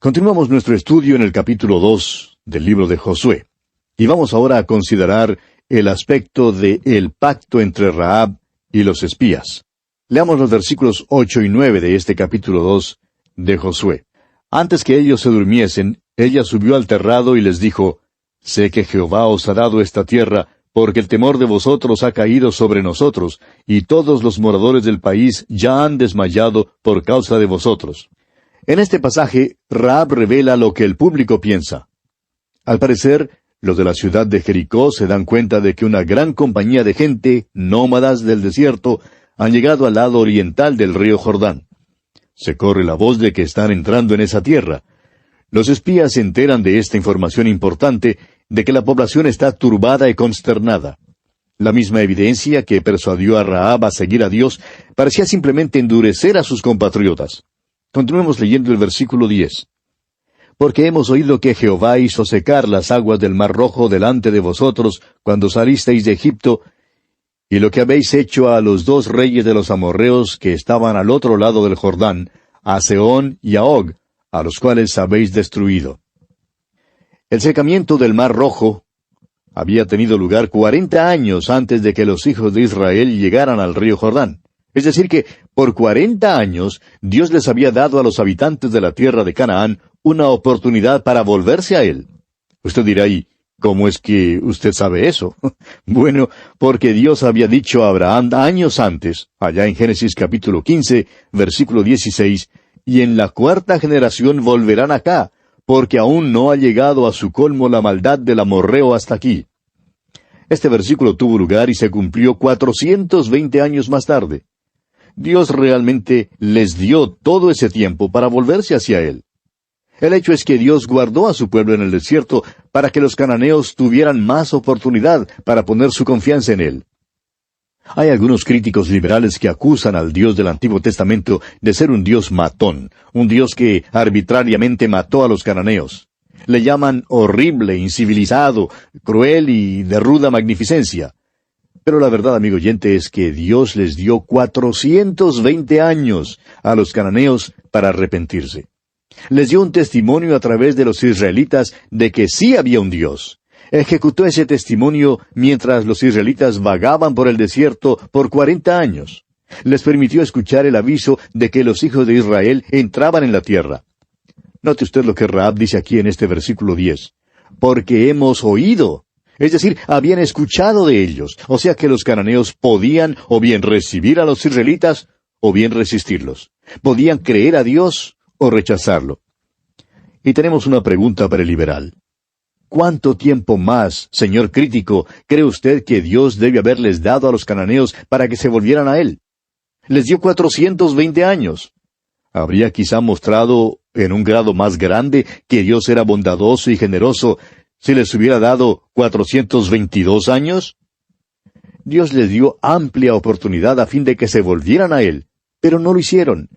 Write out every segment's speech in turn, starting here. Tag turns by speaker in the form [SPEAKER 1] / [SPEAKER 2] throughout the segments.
[SPEAKER 1] Continuamos nuestro estudio en el capítulo 2 del libro de Josué. Y vamos ahora a considerar el aspecto de el pacto entre Rahab y los espías. Leamos los versículos 8 y 9 de este capítulo 2 de Josué. Antes que ellos se durmiesen, ella subió al terrado y les dijo, «Sé que Jehová os ha dado esta tierra, porque el temor de vosotros ha caído sobre nosotros, y todos los moradores del país ya han desmayado por causa de vosotros». En este pasaje, Rahab revela lo que el público piensa. Al parecer, los de la ciudad de Jericó se dan cuenta de que una gran compañía de gente, nómadas del desierto, han llegado al lado oriental del río Jordán. Se corre la voz de que están entrando en esa tierra. Los espías se enteran de esta información importante, de que la población está turbada y consternada. La misma evidencia que persuadió a Rahab a seguir a Dios parecía simplemente endurecer a sus compatriotas. Continuemos leyendo el versículo 10. «Porque hemos oído que Jehová hizo secar las aguas del Mar Rojo delante de vosotros cuando salisteis de Egipto, y lo que habéis hecho a los dos reyes de los amorreos que estaban al otro lado del Jordán, a Sehón y a Og, a los cuales habéis destruido». El secamiento del Mar Rojo había tenido lugar 40 años antes de que los hijos de Israel llegaran al río Jordán. Es decir que, por 40 años, Dios les había dado a los habitantes de la tierra de Canaán una oportunidad para volverse a Él. Usted dirá, ¿y cómo es que usted sabe eso? Bueno, porque Dios había dicho a Abraham años antes, allá en Génesis capítulo 15, versículo 16, «Y en la cuarta generación volverán acá, porque aún no ha llegado a su colmo la maldad del amorreo hasta aquí». Este versículo tuvo lugar y se cumplió 420 años más tarde. Dios realmente les dio todo ese tiempo para volverse hacia Él. El hecho es que Dios guardó a su pueblo en el desierto para que los cananeos tuvieran más oportunidad para poner su confianza en Él. Hay algunos críticos liberales que acusan al Dios del Antiguo Testamento de ser un Dios matón, un Dios que arbitrariamente mató a los cananeos. Le llaman horrible, incivilizado, cruel y de ruda magnificencia. Pero la verdad, amigo oyente, es que Dios les dio 420 años a los cananeos para arrepentirse. Les dio un testimonio a través de los israelitas de que sí había un Dios. Ejecutó ese testimonio mientras los israelitas vagaban por el desierto por 40 años. Les permitió escuchar el aviso de que los hijos de Israel entraban en la tierra. Note usted lo que Rahab dice aquí en este versículo 10. «Porque hemos oído». Es decir, habían escuchado de ellos, o sea que los cananeos podían o bien recibir a los israelitas o bien resistirlos. Podían creer a Dios o rechazarlo. Y tenemos una pregunta para el liberal. ¿Cuánto tiempo más, señor crítico, cree usted que Dios debe haberles dado a los cananeos para que se volvieran a Él? Les dio 420 años. ¿Habría quizá mostrado en un grado más grande que Dios era bondadoso y generoso si les hubiera dado 422 años? Dios les dio amplia oportunidad a fin de que se volvieran a Él, pero no lo hicieron.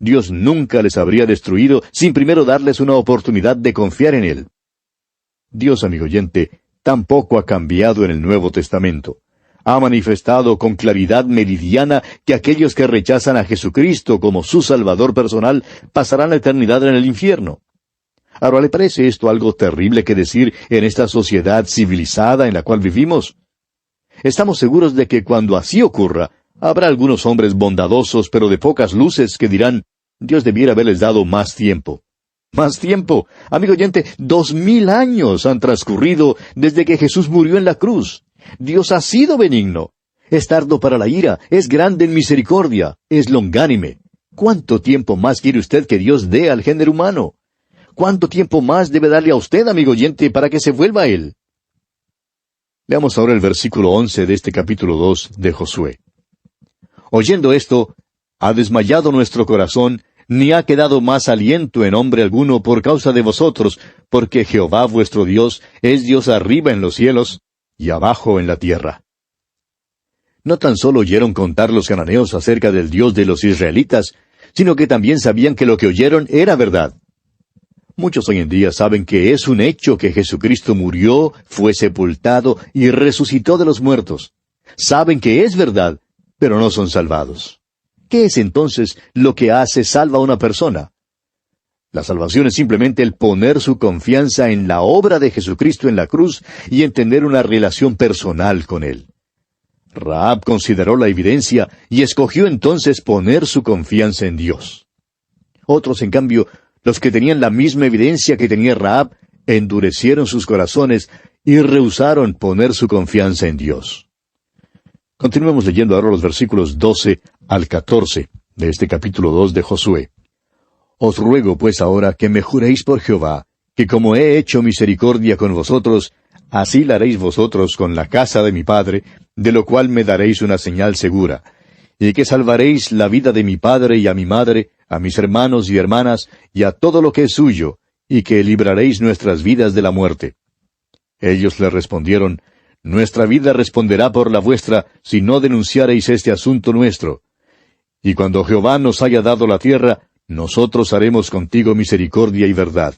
[SPEAKER 1] Dios nunca les habría destruido sin primero darles una oportunidad de confiar en Él. Dios, amigo oyente, tampoco ha cambiado en el Nuevo Testamento. Ha manifestado con claridad meridiana que aquellos que rechazan a Jesucristo como su Salvador personal pasarán la eternidad en el infierno. Ahora, ¿le parece esto algo terrible que decir en esta sociedad civilizada en la cual vivimos? Estamos seguros de que cuando así ocurra, habrá algunos hombres bondadosos pero de pocas luces que dirán, Dios debiera haberles dado más tiempo. ¡Más tiempo! Amigo oyente, 2000 años han transcurrido desde que Jesús murió en la cruz. Dios ha sido benigno. Es tardo para la ira, es grande en misericordia, es longánime. ¿Cuánto tiempo más quiere usted que Dios dé al género humano? ¿Cuánto tiempo más debe darle a usted, amigo oyente, para que se vuelva a Él? Leamos ahora el versículo 11 de este capítulo 2 de Josué. Oyendo esto, ha desmayado nuestro corazón, ni ha quedado más aliento en hombre alguno por causa de vosotros, porque Jehová vuestro Dios es Dios arriba en los cielos y abajo en la tierra. No tan solo oyeron contar los cananeos acerca del Dios de los israelitas, sino que también sabían que lo que oyeron era verdad. Muchos hoy en día saben que es un hecho que Jesucristo murió, fue sepultado y resucitó de los muertos. Saben que es verdad, pero no son salvados. ¿Qué es entonces lo que hace salva a una persona? La salvación es simplemente el poner su confianza en la obra de Jesucristo en la cruz y en tener una relación personal con Él. Rahab consideró la evidencia y escogió entonces poner su confianza en Dios. Otros, en cambio, los que tenían la misma evidencia que tenía Rahab, endurecieron sus corazones y rehusaron poner su confianza en Dios. Continuemos leyendo ahora los versículos 12 al 14 de este capítulo 2 de Josué. Os ruego pues ahora que me juréis por Jehová, que como he hecho misericordia con vosotros, así la haréis vosotros con la casa de mi padre, de lo cual me daréis una señal segura, y que salvaréis la vida de mi padre y a mi madre, a mis hermanos y hermanas, y a todo lo que es suyo, y que libraréis nuestras vidas de la muerte. Ellos le respondieron, Nuestra vida responderá por la vuestra, si no denunciareis este asunto nuestro. Y cuando Jehová nos haya dado la tierra, nosotros haremos contigo misericordia y verdad.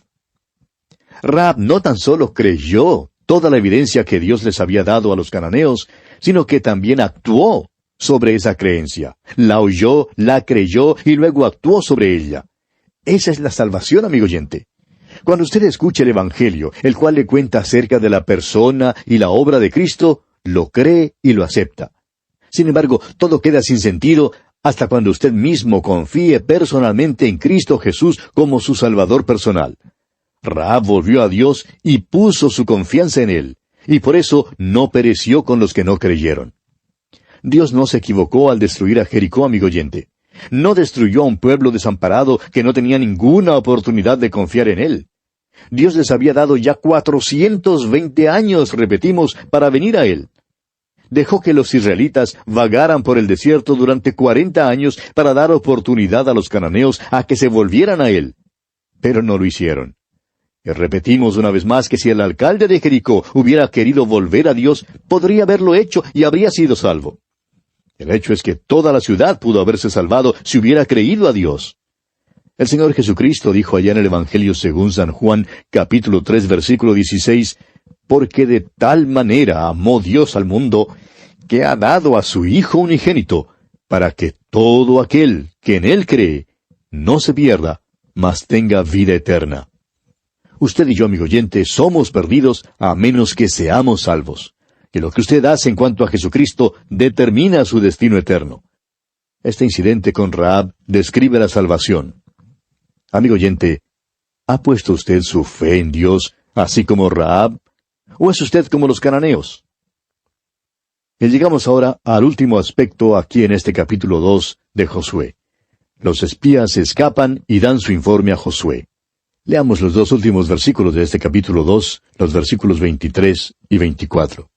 [SPEAKER 1] Rahab no tan solo creyó toda la evidencia que Dios les había dado a los cananeos, sino que también actuó sobre esa creencia. La oyó, la creyó y luego actuó sobre ella. Esa es la salvación, amigo oyente. Cuando usted escucha el Evangelio, el cual le cuenta acerca de la persona y la obra de Cristo, lo cree y lo acepta. Sin embargo, todo queda sin sentido hasta cuando usted mismo confíe personalmente en Cristo Jesús como su Salvador personal. Rahab volvió a Dios y puso su confianza en Él, y por eso no pereció con los que no creyeron. Dios no se equivocó al destruir a Jericó, amigo oyente. No destruyó a un pueblo desamparado que no tenía ninguna oportunidad de confiar en Él. Dios les había dado ya 420 años, repetimos, para venir a Él. Dejó que los israelitas vagaran por el desierto durante 40 años para dar oportunidad a los cananeos a que se volvieran a Él. Pero no lo hicieron. Y repetimos una vez más que si el alcalde de Jericó hubiera querido volver a Dios, podría haberlo hecho y habría sido salvo. El hecho es que toda la ciudad pudo haberse salvado si hubiera creído a Dios. El Señor Jesucristo dijo allá en el Evangelio según San Juan, capítulo 3, versículo 16, porque de tal manera amó Dios al mundo, que ha dado a su Hijo unigénito, para que todo aquel que en Él cree no se pierda, mas tenga vida eterna. Usted y yo, amigo oyente, somos perdidos a menos que seamos salvos. Que lo que usted hace en cuanto a Jesucristo determina su destino eterno. Este incidente con Rahab describe la salvación. Amigo oyente, ¿ha puesto usted su fe en Dios, así como Rahab? ¿O es usted como los cananeos? Y llegamos ahora al último aspecto aquí en este capítulo 2 de Josué. Los espías escapan y dan su informe a Josué. Leamos los dos últimos versículos de este capítulo 2, los versículos 23 y 24.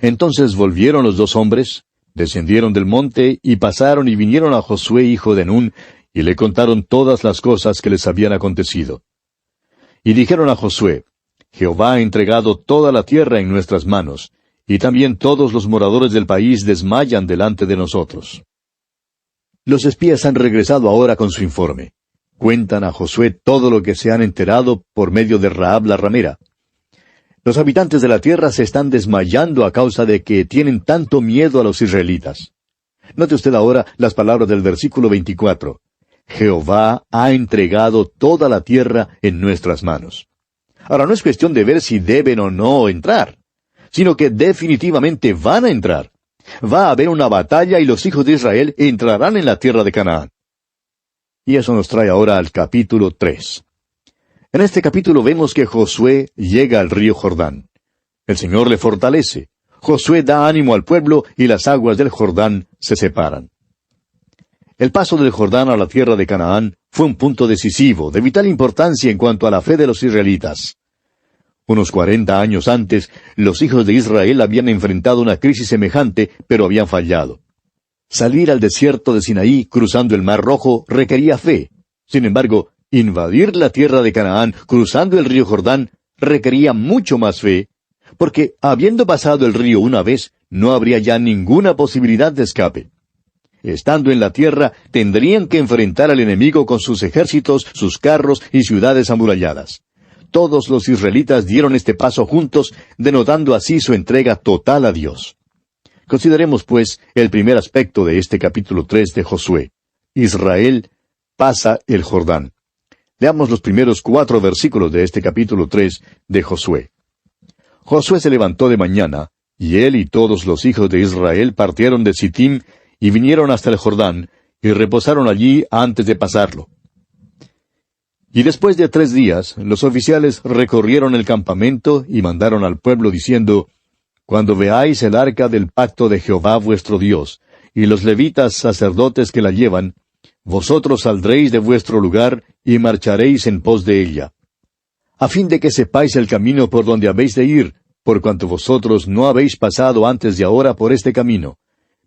[SPEAKER 1] Entonces volvieron los dos hombres, descendieron del monte y pasaron y vinieron a Josué hijo de Nun, y le contaron todas las cosas que les habían acontecido. Y dijeron a Josué, Jehová ha entregado toda la tierra en nuestras manos, y también todos los moradores del país desmayan delante de nosotros. Los espías han regresado ahora con su informe. Cuentan a Josué todo lo que se han enterado por medio de Rahab la ramera. Los habitantes de la tierra se están desmayando a causa de que tienen tanto miedo a los israelitas. Note usted ahora las palabras del versículo 24. Jehová ha entregado toda la tierra en nuestras manos. Ahora no es cuestión de ver si deben o no entrar, sino que definitivamente van a entrar. Va a haber una batalla y los hijos de Israel entrarán en la tierra de Canaán. Y eso nos trae ahora al capítulo 3. En este capítulo vemos que Josué llega al río Jordán. El Señor le fortalece. Josué da ánimo al pueblo y las aguas del Jordán se separan. El paso del Jordán a la tierra de Canaán fue un punto decisivo, de vital importancia en cuanto a la fe de los israelitas. Unos 40 años antes, los hijos de Israel habían enfrentado una crisis semejante, pero habían fallado. Salir al desierto de Sinaí cruzando el Mar Rojo requería fe. Sin embargo, invadir la tierra de Canaán cruzando el río Jordán requería mucho más fe, porque habiendo pasado el río una vez, no habría ya ninguna posibilidad de escape. Estando en la tierra, tendrían que enfrentar al enemigo con sus ejércitos, sus carros y ciudades amuralladas. Todos los israelitas dieron este paso juntos, denotando así su entrega total a Dios. Consideremos, pues, el primer aspecto de este capítulo 3 de Josué. Israel pasa el Jordán. Leamos los primeros 4 versículos de este capítulo 3 de Josué. Josué se levantó de mañana, y él y todos los hijos de Israel partieron de Sittim y vinieron hasta el Jordán, y reposaron allí antes de pasarlo. Y después de 3 días, los oficiales recorrieron el campamento y mandaron al pueblo diciendo, Cuando veáis el arca del pacto de Jehová vuestro Dios, y los levitas sacerdotes que la llevan, vosotros saldréis de vuestro lugar y marcharéis en pos de ella, a fin de que sepáis el camino por donde habéis de ir, por cuanto vosotros no habéis pasado antes de ahora por este camino.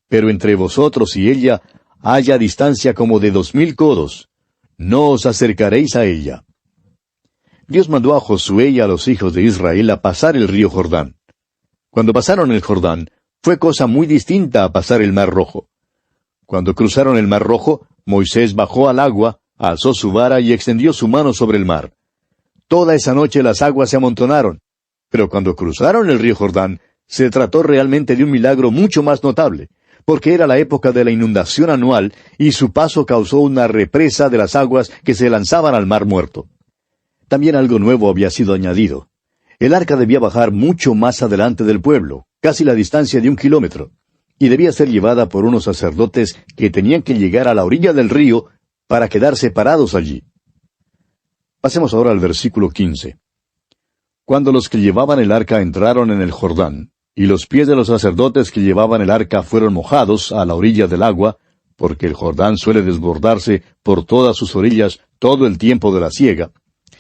[SPEAKER 1] Pero entre vosotros y ella haya distancia como de 2000 codos. No os acercaréis a ella. Dios mandó a Josué y a los hijos de Israel a pasar el río Jordán. Cuando pasaron el Jordán, fue cosa muy distinta a pasar el Mar Rojo. Cuando cruzaron el Mar Rojo, Moisés bajó al agua, alzó su vara y extendió su mano sobre el mar. Toda esa noche las aguas se amontonaron. Pero cuando cruzaron el río Jordán, se trató realmente de un milagro mucho más notable, porque era la época de la inundación anual y su paso causó una represa de las aguas que se lanzaban al mar muerto. También algo nuevo había sido añadido. El arca debía bajar mucho más adelante del pueblo, casi la distancia de 1 kilómetro, y debía ser llevada por unos sacerdotes que tenían que llegar a la orilla del río para quedar separados allí. Pasemos ahora al versículo 15. Cuando los que llevaban el arca entraron en el Jordán, y los pies de los sacerdotes que llevaban el arca fueron mojados a la orilla del agua, porque el Jordán suele desbordarse por todas sus orillas todo el tiempo de la siega.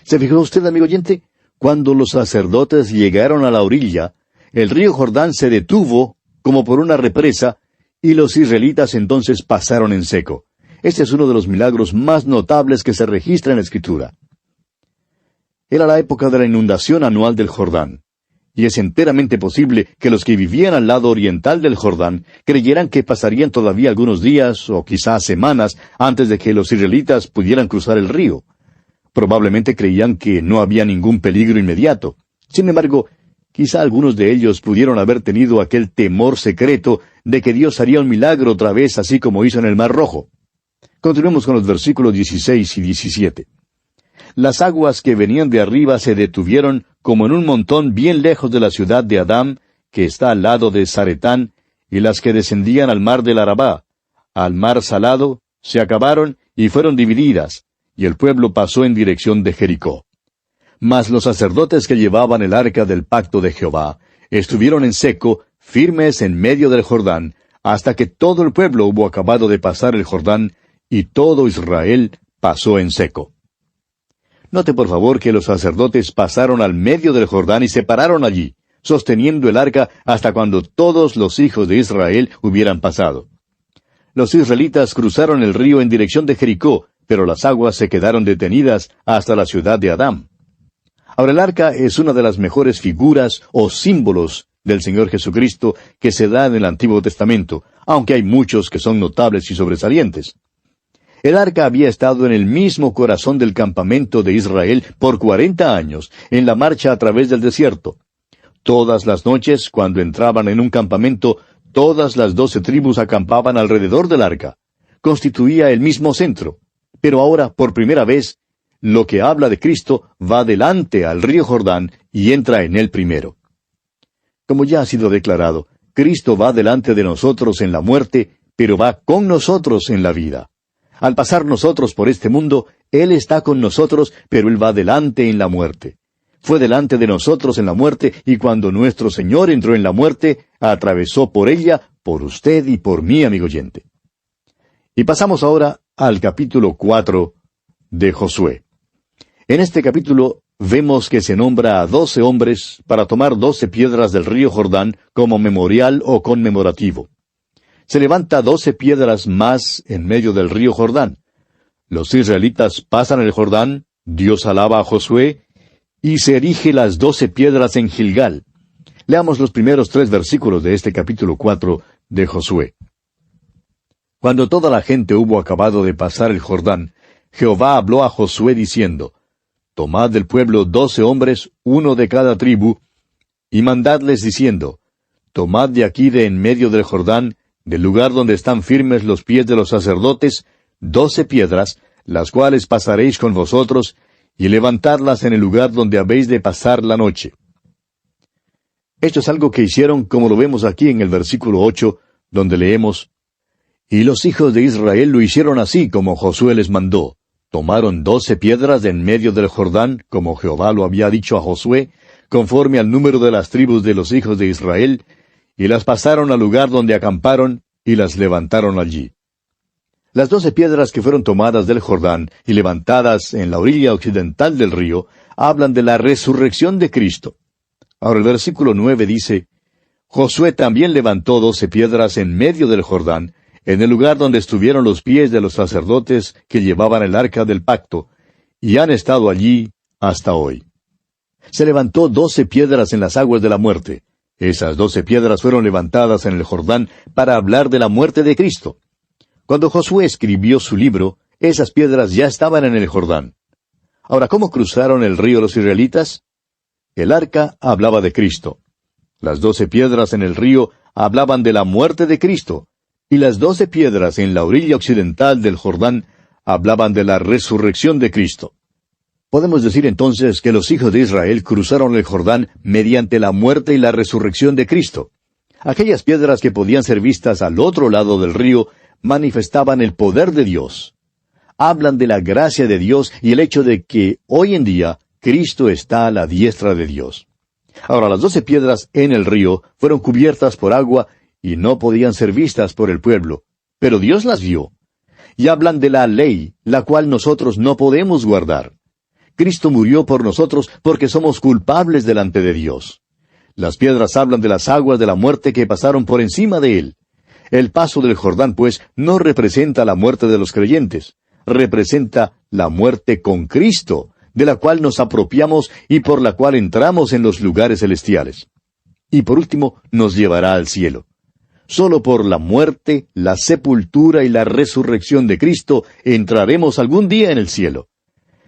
[SPEAKER 1] ¿Se fijó usted, amigo oyente? Cuando los sacerdotes llegaron a la orilla, el río Jordán se detuvo como por una represa, y los israelitas entonces pasaron en seco. Este es uno de los milagros más notables que se registra en la Escritura. Era la época de la inundación anual del Jordán, y es enteramente posible que los que vivían al lado oriental del Jordán creyeran que pasarían todavía algunos días o quizás semanas antes de que los israelitas pudieran cruzar el río. Probablemente creían que no había ningún peligro inmediato. Sin embargo, quizá algunos de ellos pudieron haber tenido aquel temor secreto de que Dios haría un milagro otra vez así como hizo en el Mar Rojo. Continuemos con los versículos 16 y 17. Las aguas que venían de arriba se detuvieron como en un montón bien lejos de la ciudad de Adam, que está al lado de Zaretán, y las que descendían al mar del Arabá, al mar salado, se acabaron y fueron divididas, y el pueblo pasó en dirección de Jericó. Mas los sacerdotes que llevaban el arca del pacto de Jehová estuvieron en seco, firmes en medio del Jordán, hasta que todo el pueblo hubo acabado de pasar el Jordán, y todo Israel pasó en seco. Note por favor que los sacerdotes pasaron al medio del Jordán y se pararon allí, sosteniendo el arca hasta cuando todos los hijos de Israel hubieran pasado. Los israelitas cruzaron el río en dirección de Jericó, pero las aguas se quedaron detenidas hasta la ciudad de Adam. Ahora el arca es una de las mejores figuras o símbolos del Señor Jesucristo que se da en el Antiguo Testamento, aunque hay muchos que son notables y sobresalientes. El arca había estado en el mismo corazón del campamento de Israel por 40 años, en la marcha a través del desierto. Todas las noches, cuando entraban en un campamento, todas las 12 tribus acampaban alrededor del arca. Constituía el mismo centro. Pero ahora, por primera vez, lo que habla de Cristo va delante al río Jordán y entra en él primero. Como ya ha sido declarado, Cristo va delante de nosotros en la muerte, pero va con nosotros en la vida. Al pasar nosotros por este mundo, Él está con nosotros, pero Él va delante en la muerte. Fue delante de nosotros en la muerte, y cuando nuestro Señor entró en la muerte, atravesó por ella, por usted y por mí, amigo oyente. Y pasamos ahora al capítulo 4 de Josué. En este capítulo vemos que se nombra a 12 hombres para tomar 12 piedras del río Jordán como memorial o conmemorativo. Se levanta 12 piedras más en medio del río Jordán. Los israelitas pasan el Jordán, Dios alaba a Josué, y se erige las 12 piedras en Gilgal. Leamos los primeros 3 versículos de este capítulo 4 de Josué. Cuando toda la gente hubo acabado de pasar el Jordán, Jehová habló a Josué diciendo, Tomad del pueblo 12 hombres, uno de cada tribu, y mandadles diciendo, Tomad de aquí de en medio del Jordán, del lugar donde están firmes los pies de los sacerdotes, 12 piedras, las cuales pasaréis con vosotros, y levantadlas en el lugar donde habéis de pasar la noche. Esto es algo que hicieron, como lo vemos aquí en el versículo 8, donde leemos: Y los hijos de Israel lo hicieron así como Josué les mandó. Tomaron 12 piedras de en medio del Jordán, como Jehová lo había dicho a Josué, conforme al número de las tribus de los hijos de Israel, y las pasaron al lugar donde acamparon, y las levantaron allí. Las 12 piedras que fueron tomadas del Jordán y levantadas en la orilla occidental del río, hablan de la resurrección de Cristo. Ahora el versículo 9 dice: Josué también levantó 12 piedras en medio del Jordán, en el lugar donde estuvieron los pies de los sacerdotes que llevaban el arca del pacto, y han estado allí hasta hoy. Se levantó 12 piedras en las aguas de la muerte. Esas 12 piedras fueron levantadas en el Jordán para hablar de la muerte de Cristo. Cuando Josué escribió su libro, esas piedras ya estaban en el Jordán. Ahora, ¿cómo cruzaron el río los israelitas? El arca hablaba de Cristo. Las 12 piedras en el río hablaban de la muerte de Cristo, y las 12 piedras en la orilla occidental del Jordán hablaban de la resurrección de Cristo. Podemos decir entonces que los hijos de Israel cruzaron el Jordán mediante la muerte y la resurrección de Cristo. Aquellas piedras que podían ser vistas al otro lado del río manifestaban el poder de Dios. Hablan de la gracia de Dios y el hecho de que hoy en día Cristo está a la diestra de Dios. Ahora, las 12 piedras en el río fueron cubiertas por agua y no podían ser vistas por el pueblo, pero Dios las vio. Y hablan de la ley, la cual nosotros no podemos guardar. Cristo murió por nosotros porque somos culpables delante de Dios. Las piedras hablan de las aguas de la muerte que pasaron por encima de él. El paso del Jordán, pues, no representa la muerte de los creyentes, representa la muerte con Cristo, de la cual nos apropiamos y por la cual entramos en los lugares celestiales. Y por último, nos llevará al cielo. Solo por la muerte, la sepultura y la resurrección de Cristo entraremos algún día en el cielo.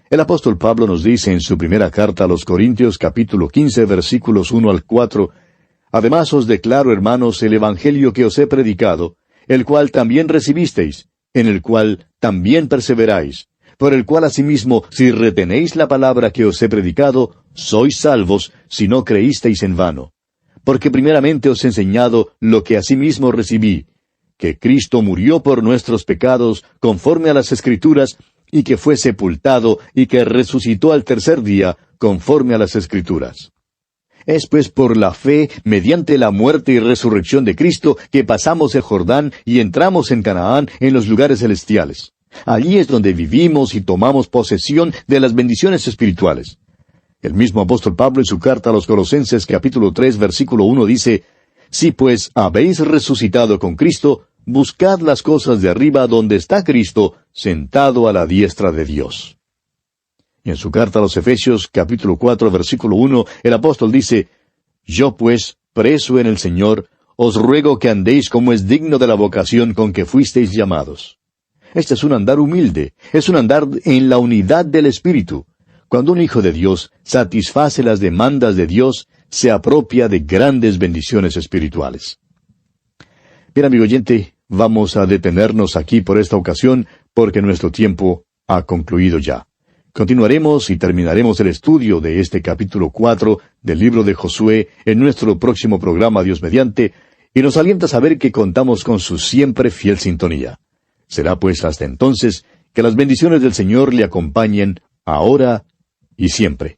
[SPEAKER 1] El apóstol Pablo nos dice en su primera carta a los Corintios, capítulo 15, versículos 1 al 4, Además os declaro, hermanos, el evangelio que os he predicado, el cual también recibisteis, en el cual también perseveráis, por el cual asimismo, si retenéis la palabra que os he predicado, sois salvos, si no creísteis en vano. Porque primeramente os he enseñado lo que asimismo recibí, que Cristo murió por nuestros pecados, conforme a las Escrituras, y que fue sepultado, y que resucitó al tercer día, conforme a las Escrituras. Es pues por la fe, mediante la muerte y resurrección de Cristo, que pasamos el Jordán y entramos en Canaán, en los lugares celestiales. Allí es donde vivimos y tomamos posesión de las bendiciones espirituales. El mismo apóstol Pablo en su carta a los Colosenses, capítulo 3, versículo 1 dice, Si pues habéis resucitado con Cristo, buscad las cosas de arriba donde está Cristo, sentado a la diestra de Dios. Y en su carta a los Efesios, capítulo 4, versículo 1, el apóstol dice, Yo pues, preso en el Señor, os ruego que andéis como es digno de la vocación con que fuisteis llamados. Este es un andar humilde, es un andar en la unidad del Espíritu. Cuando un hijo de Dios satisface las demandas de Dios, se apropia de grandes bendiciones espirituales. Bien, amigo oyente, vamos a detenernos aquí por esta ocasión, porque nuestro tiempo ha concluido ya. Continuaremos y terminaremos el estudio de este capítulo 4 del libro de Josué en nuestro próximo programa, Dios mediante, y nos alienta a saber que contamos con su siempre fiel sintonía. Será pues hasta entonces que las bendiciones del Señor le acompañen ahora y siempre.